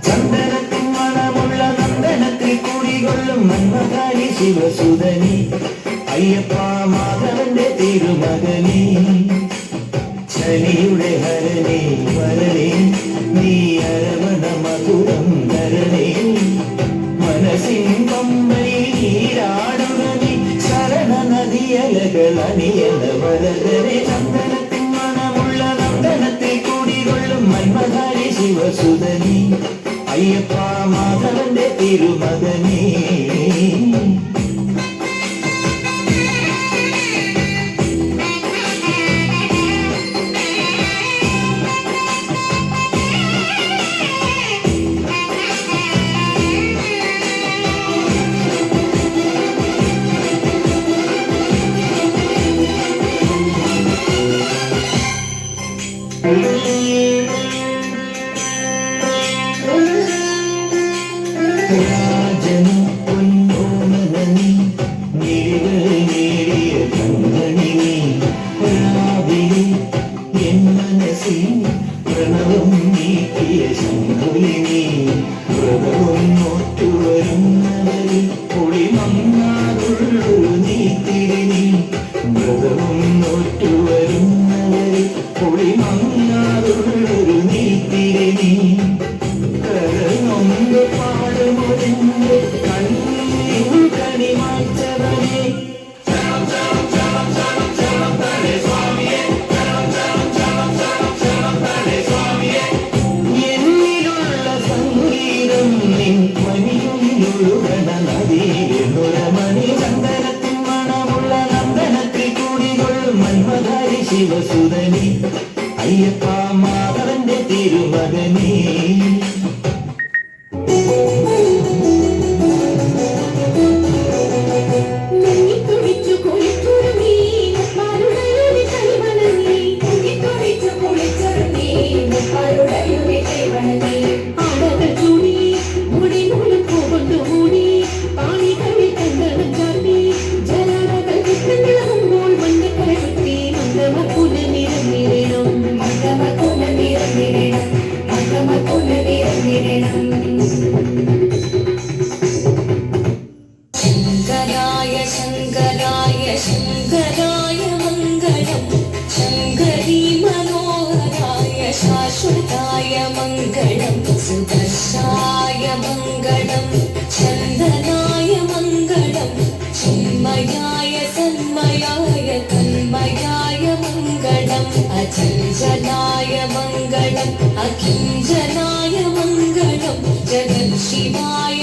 ചന്ദനത്തിൻ മണമുള്ള നന്ദനത്തിൽ കൂടികൊള്ളും മന്മകാരി ശിവസുതനി അയ്യപ്പ മാധവന്റെ തിരുമകനേ ശനിയുടെ ഹരണേ വരണേ നീ അരവണ മധുരം ധരണേ മനസ്സിൻ പമ്പയിൽ നീരാടുക നീ ശരണ നദിയലകൾ അണിയല വരതരെ ചന്ദനത്തിൻ മണമുള്ള നന്ദനത്തിൽ കൂടികൊള്ളും മന്മധാരി ശിവസുതനി അയ്യപ്പ മാധവന്റെ തിരുമകനേ രാജനും പൊന്നോമനീ നിഴൽ നേടിയ കണ്ണണി രാവിലെ എൻ മനസ്സിൽ പ്രണവം നീക്കിയ ശംഖുലിനി വ്രതവും നോറ്റുവരുന്നവരിൽ പൊളിമങ്ങാതുള്ളൊരു നീത്തിരിനി വ്രതവും നോറ്റുവരുന്നവരിൽ പൊളിമങ്ങാതുള്ളൊരു നീത്തിരിനി കരനൊന്ന് പാടുമൊരെന്റെ കണ്ണീർ കണിമാറ്റവനെ എന്നിലുള്ള സംഗീതം നിൻ മണിയൊഴുകണ നദിയിലുറമണി ചന്ദനത്തിൻ മണമുള്ള നന്ദനത്തിൽ കൂടികൊള്ളും മന്മധാരി ശിവസുതനി അയ്യപ്പ മാധവന്റെ തിരുമകനേ ശങ്കരായ ശങ്കരായ ശങ്കരായ മംഗളം ശങ്കരീ മനോഹരായ ശാശ്വതായ മംഗളം സുദർശായ മംഗളം ചന്ദനായ മംഗളം ചിന്മയായ സന്മയായ തന്മയായ മംഗളം അചഞ്ചലായ മംഗളം അകിഞ്ചനായ മംഗളം ജഗത് ശിവായ